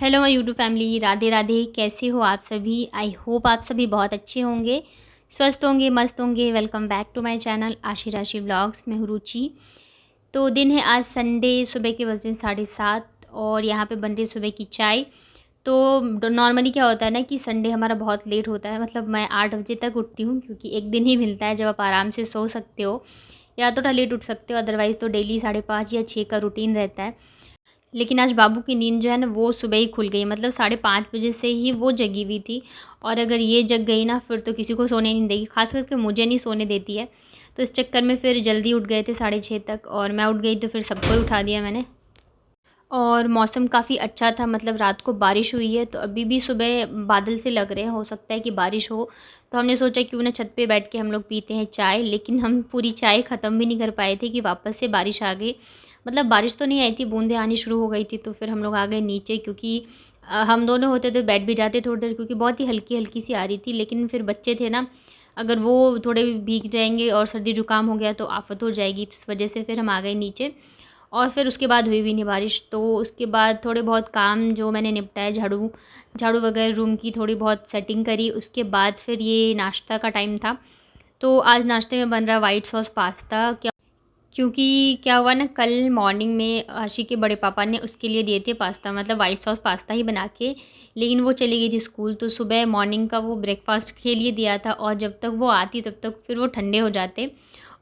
Hello my YouTube family, Radhe Radhe. कैसे हो आप सभी? आई होप आप सभी बहुत अच्छे होंगे, स्वस्थ होंगे, मस्त होंगे। Welcome back to my channel Ashi Rashi vlogs में हूँ रुचि। तो दिन है आज संडे, सुबह के बजे 7:30 और यहाँ पे बन रही सुबह की चाय। तो नॉर्मली क्या होता है ना कि संडे हमारा बहुत लेट होता है। मतलब मैं 8 बजे तक उठती हूँ, क्योंकि एक दिन ही मिलता है जब आप आराम से सो सकते हो, या तो थोड़ा लेट उठ सकते हो, अदरवाइज़ तो डेली 5:30 या 6 का रूटीन रहता है। लेकिन आज बाबू की नींद जो है ना वो सुबह ही खुल गई। मतलब 5:30 बजे से ही वो जगी हुई थी, और अगर ये जग गई ना फिर तो किसी को सोने नहीं देगी, ख़ास करके मुझे नहीं सोने देती है। तो इस चक्कर में फिर जल्दी उठ गए थे 6:30 तक, और मैं उठ गई तो फिर सबको ही उठा दिया मैंने। और मौसम काफ़ी अच्छा था, मतलब रात को बारिश हुई है, तो अभी भी सुबह बादल से लग रहे हैं, हो सकता है कि बारिश हो। तो हमने सोचा क्यों ना छत पे बैठ के हम लोग पीते हैं चाय, लेकिन हम पूरी चाय ख़त्म भी नहीं कर पाए थे कि वापस से बारिश आ गई। मतलब बारिश तो नहीं आई थी, बूंदें आनी शुरू हो गई थी, तो फिर हम लोग आ गए नीचे, क्योंकि हम दोनों होते तो बैठ भी जाते थोड़ी देर, क्योंकि बहुत ही हल्की हल्की सी आ रही थी। लेकिन फिर बच्चे थे ना, अगर वो थोड़े भीग जाएंगे और सर्दी जुकाम हो गया तो आफत हो जाएगी, तो इस वजह से फिर हम आ गए नीचे। और फिर उसके बाद हुई भी नहीं बारिश। तो उसके बाद थोड़े बहुत काम जो मैंने निपटाए, झाड़ू झाड़ू वगैरह रूम की थोड़ी बहुत सेटिंग करी। उसके बाद फिर ये नाश्ता का टाइम था। तो आज नाश्ते में बन रहा वाइट सॉस पास्ता। क्योंकि क्या हुआ ना, कल मॉर्निंग में आशी के बड़े पापा ने उसके लिए दिए थे पास्ता, मतलब वाइट सॉस पास्ता ही बना के। लेकिन वो चली गई थी स्कूल, तो सुबह मॉर्निंग का वो ब्रेकफास्ट के लिए दिया था, और जब तक वो आती तब तक फिर वो ठंडे हो जाते।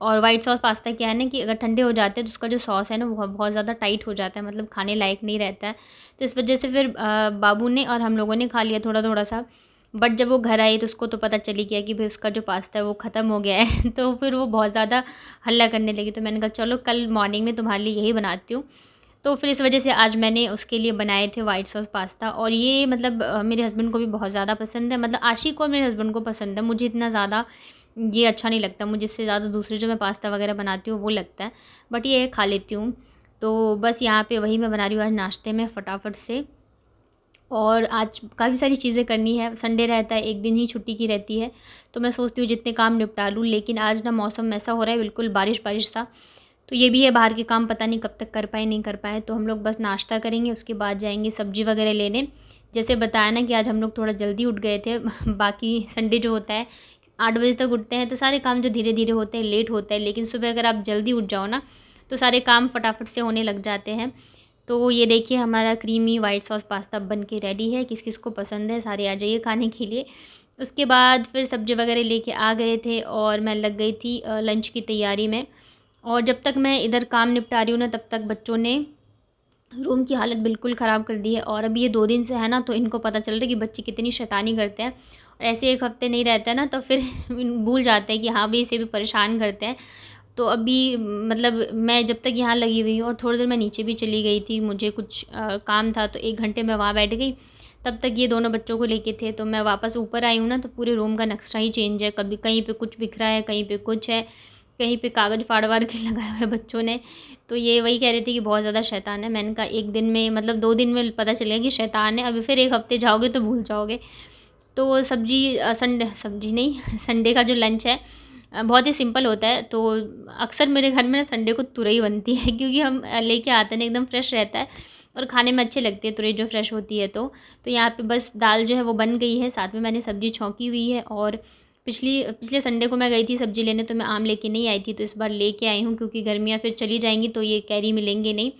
और वाइट सॉस पास्ता क्या है ना कि अगर ठंडे हो जाते हैं तो उसका जो सॉस है ना वो बहुत ज़्यादा टाइट हो जाता है, मतलब खाने लायक नहीं रहता है। तो इस वजह से फिर बाबू ने और हम लोगों ने खा लिया थोड़ा थोड़ा सा। बट जब वो घर आई तो उसको तो पता चली गया कि भाई उसका जो पास्ता है वो ख़त्म हो गया है। तो फिर वो बहुत ज़्यादा हल्ला करने लगी। तो मैंने कहा चलो कल मॉर्निंग में तुम्हारे लिए यही बनाती हूँ। तो फिर इस वजह से आज मैंने उसके लिए बनाए थे वाइट सॉस पास्ता। और ये मतलब मेरे हस्बैंड को भी बहुत ज़्यादा पसंद है, मतलब आशी को और मेरे हस्बैंड को पसंद है। मुझे इतना ज़्यादा ये अच्छा नहीं लगता, मुझे इससे ज़्यादा दूसरे जो मैं पास्ता वगैरह बनाती हूँ वो लगता है। बट ये खा लेती हूँ। तो बस यहाँ पे वही मैं बना रही हूँ आज नाश्ते में फटाफट से। और आज काफ़ी सारी चीज़ें करनी है, संडे रहता है, एक दिन ही छुट्टी की रहती है। तो मैं सोचती हूँ जितने काम निपटा लूँ, लेकिन आज ना मौसम ऐसा हो रहा है बिल्कुल बारिश बारिश सा। तो ये भी है, बाहर के काम पता नहीं कब तक कर पाए नहीं कर पाए। तो हम लोग बस नाश्ता करेंगे, उसके बाद जाएंगे सब्ज़ी वगैरह लेने। जैसे बताया ना कि आज हम लोग थोड़ा जल्दी उठ गए थे। बाकी संडे जो होता है 8 बजे तक उठते हैं, तो सारे काम जो धीरे धीरे होते हैं लेट होता है, लेकिन सुबह अगर आप जल्दी उठ जाओ ना तो सारे काम फटाफट से होने लग जाते हैं। तो ये देखिए हमारा क्रीमी वाइट सॉस पास्ता बन के रेडी है। किस किस को पसंद है सारे आ जाइए खाने के लिए। उसके बाद फिर सब्ज़ी वगैरह लेके आ गए थे, और मैं लग गई थी लंच की तैयारी में। और जब तक मैं इधर काम निपटा रही हूँ ना, तब तक बच्चों ने रूम की हालत बिल्कुल ख़राब कर दी है। और अभी ये 2 दिन से है ना, तो इनको पता चल रहा है कि बच्चे कितनी शैतानी करते हैं। और ऐसे 1 हफ़्ते नहीं रहता है ना, तो फिर भूल जाते हैं कि हाँ भाई इसे भी परेशान करते हैं। तो अभी मतलब मैं जब तक यहाँ लगी हुई हूँ, और थोड़ी देर मैं नीचे भी चली गई थी, मुझे कुछ काम था, तो 1 घंटे मैं वहाँ बैठ गई। तब तक ये दोनों बच्चों को लेके थे, तो मैं वापस ऊपर आई हूँ ना, तो पूरे रूम का नक्शा ही चेंज है। कभी कहीं पे कुछ बिखरा है, कहीं पे कुछ है, कहीं पे कागज़ फाड़-वाड़ के लगाए हुए हैं बच्चों ने। तो ये वही कह रहे थे कि बहुत ज़्यादा शैतान है। मैंने कहा 1 दिन में, मतलब 2 दिन में पता चलेगा कि शैतान है, अभी फिर 1 हफ़्ते जाओगे तो भूल जाओगे। तो सब्ज़ी नहीं संडे का जो लंच है बहुत ही सिंपल होता है। तो अक्सर मेरे घर में ना संडे को तुरई बनती है, क्योंकि हम लेके आते हैं ना, एकदम फ्रेश रहता है और खाने में अच्छे लगते हैं तुरई जो फ्रेश होती है। तो यहाँ पे बस दाल जो है वो बन गई है, साथ में मैंने सब्ज़ी छौंकी हुई है। और पिछले संडे को मैं गई थी सब्ज़ी लेने, तो मैं आम लेके नहीं आई थी, तो इस बार लेके आई हूँ, क्योंकि गर्मियाँ फिर चली जाएंगी तो ये कैरी मिलेंगे नहीं।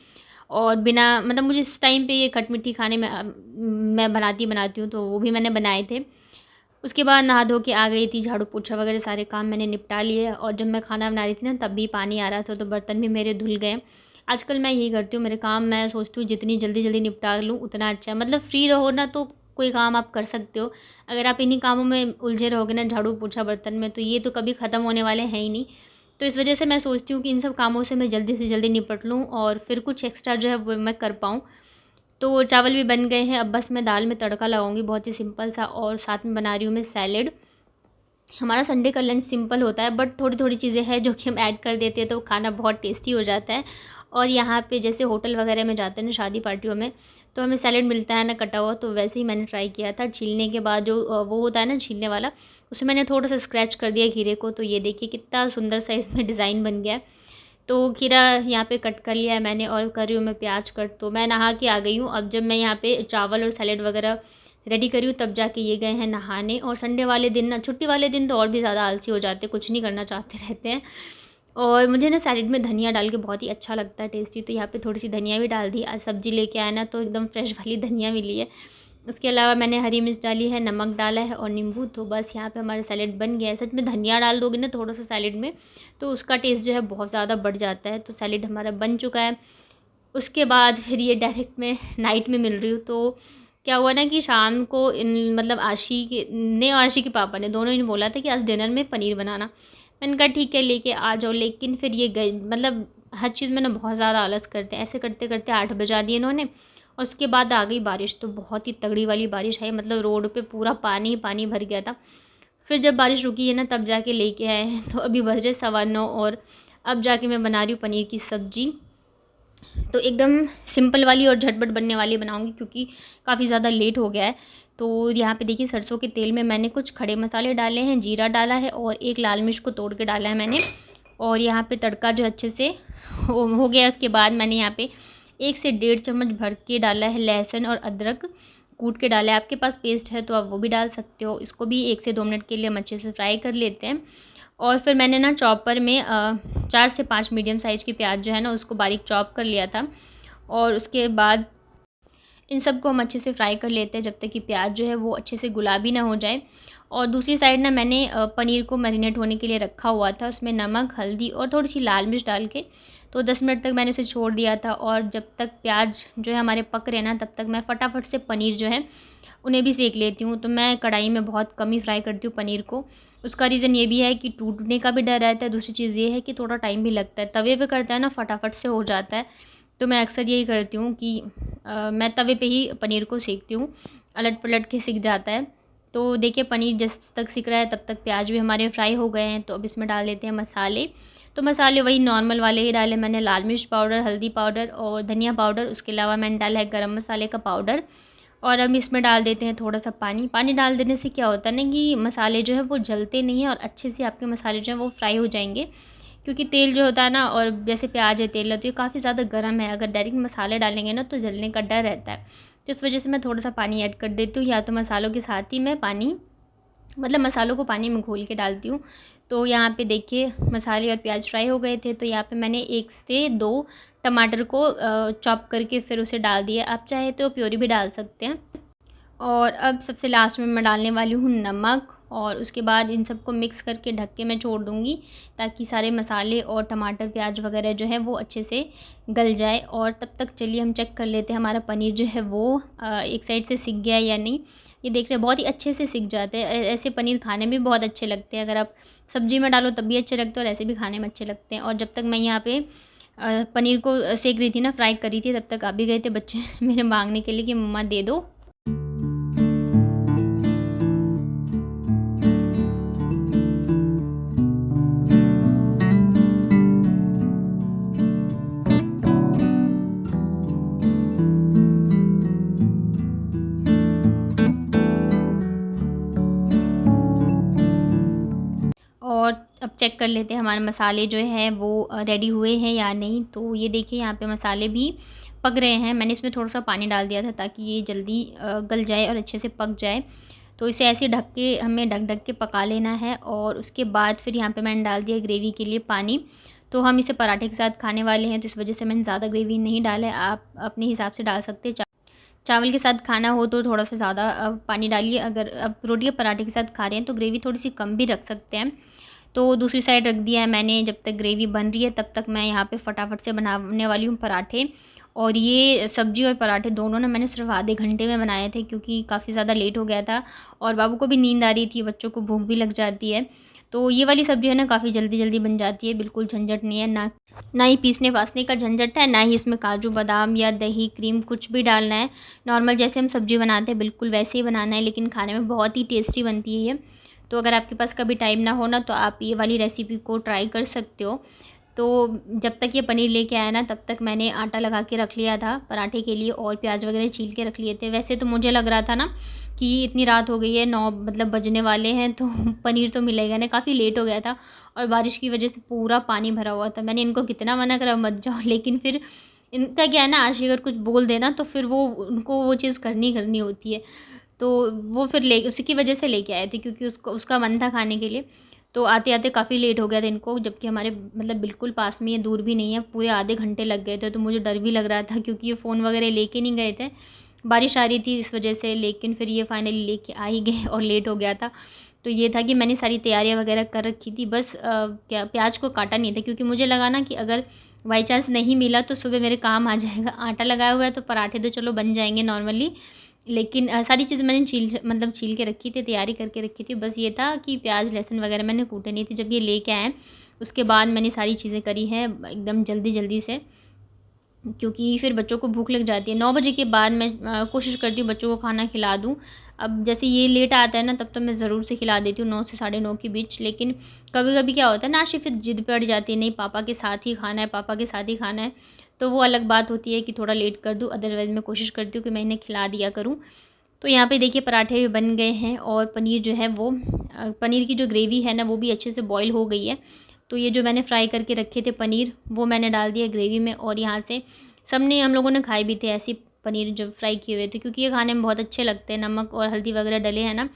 और बिना मतलब मुझे इस टाइम पे ये खट-मिठी खाने में मैं बनाती हूँ, तो वो भी मैंने बनाए थे। उसके बाद नहा धो के आ गई थी, झाड़ू पोछा वगैरह सारे काम मैंने निपटा लिए। और जब मैं खाना बना रही थी ना, तब भी पानी आ रहा था, तो बर्तन भी मेरे धुल गए। आजकल मैं यही करती हूँ, मेरे काम मैं सोचती हूँ जितनी जल्दी जल्दी निपटा लूँ उतना अच्छा है। मतलब फ्री रहो ना तो कोई काम आप कर सकते हो। अगर आप इन्हीं कामों में उलझे रहोगे ना, झाड़ू पोछा बर्तन में, तो ये तो कभी ख़त्म होने वाले हैं ही नहीं। तो इस वजह से मैं सोचती हूँ कि इन सब कामों से मैं जल्दी से जल्दी निपट लूँ, और फिर कुछ एक्स्ट्रा जो है वो मैं कर पाऊँ। तो चावल भी बन गए हैं, अब बस मैं दाल में तड़का लगाऊंगी, बहुत ही सिंपल सा। और साथ में बना रही हूँ मैं सैलेड। हमारा संडे का लंच सिंपल होता है, बट थोड़ी थोड़ी चीज़ें हैं जो कि हम ऐड कर देते हैं, तो खाना बहुत टेस्टी हो जाता है। और यहाँ पे जैसे होटल वगैरह में जाते हैं ना शादी पार्टियों में, तो हमें सैलेड मिलता है ना कटा हुआ, तो वैसे ही मैंने ट्राई किया था। छीलने के बाद जो वो होता है ना छीलने वाला, उसमें मैंने थोड़ा सा स्क्रैच कर दिया खीरे को। तो ये देखिए कितना सुंदर सा इसमें डिज़ाइन बन गया है। तो खीरा यहाँ पे कट कर लिया है मैंने और कर रही हूँ मैं प्याज कट। तो मैं नहा के आ गई हूँ। अब जब मैं यहाँ पे चावल और सैलेड वगैरह रेडी करी हूँ तब जाके ये गए हैं नहाने। और संडे वाले दिन ना, छुट्टी वाले दिन तो और भी ज़्यादा आलसी हो जाते, कुछ नहीं करना चाहते रहते हैं। और मुझे ना सैलेड में धनिया डाल के बहुत ही अच्छा लगता है, टेस्टी। तो यहाँ पे थोड़ी सी धनिया भी डाल दी। आज सब्ज़ी लेके आया ना तो एकदम फ्रेश वाली धनिया मिली है। उसके अलावा मैंने हरी मिर्च डाली है, नमक डाला है और नींबू। तो बस यहाँ पे हमारा सैलेड बन गया है। सच में धनिया डाल दोगे ना थोड़ा सा सैलेड में तो उसका टेस्ट जो है बहुत ज़्यादा बढ़ जाता है। तो सैलेड हमारा बन चुका है। उसके बाद फिर ये डायरेक्ट मैं नाइट में मिल रही हूँ। तो क्या हुआ ना कि शाम को मतलब आशी के ने और आशी के पापा ने दोनों ने बोला था कि आज डिनर में पनीर बनाना। मैंने कहा ठीक है लेके आ जाओ। लेकिन फिर ये गए, मतलब हर चीज़ में ना बहुत ज़्यादा आलस करते हैं। ऐसे करते करते 8 बजा दिए इन्होंने। और उसके बाद आ गई बारिश। तो बहुत ही तगड़ी वाली बारिश आई, मतलब रोड पे पूरा पानी पानी भर गया था। फिर जब बारिश रुकी है ना तब जाके लेके आए हैं। तो अभी बजे 9:15 और अब जाके मैं बना रही हूँ पनीर की सब्ज़ी। तो एकदम सिंपल वाली और झटपट बनने वाली बनाऊंगी क्योंकि काफ़ी ज़्यादा लेट हो गया है। तो यहाँ पे देखिए सरसों के तेल में मैंने कुछ खड़े मसाले डाले हैं, जीरा डाला है और एक लाल मिर्च को तोड़ के डाला है मैंने। और यहाँ पे तड़का जो अच्छे से हो गया। उसके बाद मैंने यहाँ पे 1 से 1.5 चम्मच भर के डाला है लहसुन और अदरक कूट के डाला है। आपके पास पेस्ट है तो आप वो भी डाल सकते हो। इसको भी 1 से 2 मिनट के लिए हम अच्छे से फ्राई कर लेते हैं। और फिर मैंने ना चॉपर में 4 से 5 मीडियम साइज़ की प्याज जो है ना उसको बारीक चॉप कर लिया था। और उसके बाद इन सब को हम अच्छे से फ्राई कर लेते हैं जब तक कि प्याज जो है वो अच्छे से गुलाबी ना हो जाए। और दूसरी साइड ना मैंने पनीर को मैरिनेट होने के लिए रखा हुआ था। उसमें नमक, हल्दी और थोड़ी सी लाल मिर्च डाल के तो 10 मिनट तक मैंने उसे छोड़ दिया था। और जब तक प्याज जो है हमारे पक रहे ना तब तक मैं फटाफट से पनीर जो है उन्हें भी सेक लेती हूँ। तो मैं कढ़ाई में बहुत कम ही फ्राई करती हूँ पनीर को। उसका रीज़न ये भी है कि टूटने का भी डर रहता है। दूसरी चीज़ ये है कि थोड़ा टाइम भी लगता है। तवे पे करता है ना फटाफट से हो जाता है। तो मैं अक्सर यही करती हूँ कि मैं तवे पे ही पनीर को सेकती हूँ, अलट पलट के सिक जाता है। तो देखिए पनीर जब तक सिक रहा है तब तक प्याज भी हमारे फ्राई हो गए हैं। तो अब इसमें डाल देते हैं मसाले। तो मसाले वही नॉर्मल वाले ही डाले मैंने, लाल मिर्च पाउडर, हल्दी पाउडर और धनिया पाउडर। उसके अलावा मैंने डाला है गरम मसाले का पाउडर। और अब इसमें डाल देते हैं थोड़ा सा पानी। पानी डाल देने से क्या होता है ना कि मसाले जो है वो जलते नहीं हैं और अच्छे से आपके मसाले जो हैं वो फ्राई हो जाएंगे। क्योंकि तेल जो होता है ना, और जैसे प्याज है, तेल है, तो ये काफ़ी ज़्यादा गर्म है। अगर डायरेक्ट मसाले डालेंगे ना तो जलने का डर रहता है। तो इस वजह से मैं थोड़ा सा पानी ऐड कर देती हूँ, या तो मसालों के साथ ही मैं पानी, मतलब मसालों को पानी में घोल के डालती हूँ। तो यहाँ पे देखिए मसाले और प्याज फ्राई हो गए थे। तो यहाँ पे मैंने 1 से 2 टमाटर को चॉप करके फिर उसे डाल दिया। आप चाहे तो प्योरी भी डाल सकते हैं। और अब सबसे लास्ट में मैं डालने वाली हूँ नमक। और उसके बाद इन सबको मिक्स करके ढक के मैं छोड़ दूँगी ताकि सारे मसाले और टमाटर प्याज वगैरह जो है वो अच्छे से गल जाए। और तब तक चलिए हम चेक कर लेते हैं हमारा पनीर जो है वो एक साइड से सिक गया है या नहीं। ये देख रहे हैं बहुत ही अच्छे से सिक जाते हैं। ऐसे पनीर खाने में बहुत अच्छे लगते हैं। अगर आप सब्ज़ी में डालो तब भी अच्छे लगते हैं और ऐसे भी खाने में अच्छे लगते हैं। और जब तक मैं यहाँ पे पनीर को सेक रही थी ना, फ्राई कर रही थी, तब तक आ भी गए थे बच्चे मेरे मांगने के लिए कि मम्मा दे दो। और अब चेक कर लेते हैं हमारे मसाले जो है वो रेडी हुए हैं या नहीं। तो ये देखिए यहाँ पे मसाले भी पक रहे हैं। मैंने इसमें थोड़ा सा पानी डाल दिया था ताकि ये जल्दी गल जाए और अच्छे से पक जाए। तो इसे ऐसे ढक के हमें ढक ढक के पका लेना है। और उसके बाद फिर यहाँ पे मैंने डाल दिया ग्रेवी के लिए पानी। तो हम इसे पराठे के साथ खाने वाले हैं तो इस वजह से मैंने ज़्यादा ग्रेवी नहीं डाला है। आप अपने हिसाब से डाल सकते हैं। चावल के साथ खाना हो तो थोड़ा सा ज़्यादा पानी डालिए। अगर आप रोटी या पराठे के साथ खा रहे हैं तो ग्रेवी थोड़ी सी कम भी रख सकते हैं। तो दूसरी साइड रख दिया है मैंने। जब तक ग्रेवी बन रही है तब तक मैं यहाँ पे फटाफट से बनाने वाली हूँ पराठे। और ये सब्ज़ी और पराठे दोनों ना मैंने सिर्फ आधे घंटे में बनाए थे क्योंकि काफ़ी ज़्यादा लेट हो गया था और बाबू को भी नींद आ रही थी, बच्चों को भूख भी लग जाती है। तो ये वाली सब्ज़ी है ना काफ़ी जल्दी जल्दी बन जाती है, बिल्कुल झंझट नहीं है। ना ही पीसने वासने का झंझट है, ना ही इसमें काजू बादाम या दही क्रीम कुछ भी डालना है। नॉर्मल जैसे हम सब्ज़ी बनाते हैं बिल्कुल वैसे ही बनाना है, लेकिन खाने में बहुत ही टेस्टी बनती है ये। तो अगर आपके पास कभी टाइम ना हो ना तो आप ये वाली रेसिपी को ट्राई कर सकते हो। तो जब तक ये पनीर लेके आया ना तब तक मैंने आटा लगा के रख लिया था पराठे के लिए और प्याज वगैरह छील के रख लिए थे। वैसे तो मुझे लग रहा था ना कि इतनी रात हो गई है, 9 मतलब बजने वाले हैं, तो पनीर तो मिलेगा नहीं, काफ़ी लेट हो गया था और बारिश की वजह से पूरा पानी भरा हुआ था। मैंने इनको कितना मना करा मत जाओ, लेकिन फिर इनका क्या है ना, आशी अगर कुछ बोल देना तो फिर वो उनको वो चीज़ करनी होती है। तो वो फिर ले उसी की वजह से लेके आए थे, क्योंकि उसको उसका मन था खाने के लिए। तो आते-आते काफ़ी लेट हो गया था इनको, जबकि हमारे मतलब बिल्कुल पास में, ये दूर भी नहीं है, पूरे आधे घंटे लग गए थे। तो मुझे डर भी लग रहा था, क्योंकि ये फ़ोन वगैरह लेके नहीं गए थे, बारिश आ रही थी इस वजह से। लेकिन फिर ये फाइनली लेके आ ही गए और लेट हो गया था। तो ये था कि मैंने सारी तैयारियाँ वगैरह कर रखी थी, बस क्या प्याज को काटा नहीं था, क्योंकि मुझे लगा ना कि अगर बाई चांस नहीं मिला तो सुबह मेरे काम आ जाएगा। आटा लगाया हुआ है तो पराठे तो चलो बन जाएंगे नॉर्मली, लेकिन सारी चीज़ मैंने छील के रखी थी, तैयारी करके रखी थी। बस ये था कि प्याज लहसुन वगैरह मैंने कूटे नहीं थे। जब ये लेके आए उसके बाद मैंने सारी चीज़ें करी हैं एकदम जल्दी से, क्योंकि फिर बच्चों को भूख लग जाती है। 9 बजे के बाद मैं कोशिश करती हूँ बच्चों को खाना खिला दूँ। अब जैसे ये लेट आता है ना, तब तो मैं ज़रूर से खिला देती हूँ 9 से साढ़े 9 के बीच। लेकिन कभी-कभी क्या होता है ना, आशी फिर ज़िद पे अड़ जाती है, नहीं पापा के साथ ही खाना है, पापा के साथ ही खाना है। तो वो अलग बात होती है कि थोड़ा लेट कर दूँ, अदरवाइज़ मैं कोशिश करती हूँ कि मैं इन्हें खिला दिया करूँ। तो यहाँ पे देखिए पराठे भी बन गए हैं और पनीर जो है वो पनीर की जो ग्रेवी है ना वो भी अच्छे से बॉईल हो गई है। तो ये जो मैंने फ्राई करके रखे थे पनीर, वो मैंने डाल दिया ग्रेवी में, और यहाँ से सबने हम लोगों ने खाए भी थे ऐसे पनीर जो फ्राई किए हुए थे, क्योंकि ये खाने में बहुत अच्छे लगते हैं, नमक और हल्दी वगैरह डले हैं ना।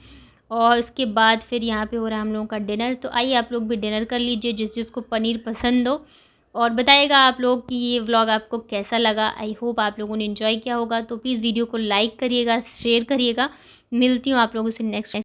और उसके बाद फिर यहाँ पे हो रहा है हम लोगों का डिनर। तो आइए आप लोग भी डिनर कर लीजिए, जिसको पनीर पसंद हो, और बताइएगा आप लोग कि ये व्लॉग आपको कैसा लगा। आई होप आप लोगों ने एंजॉय किया होगा। तो प्लीज़ वीडियो को लाइक करिएगा, शेयर करिएगा। मिलती हूँ आप लोगों से नेक्स्ट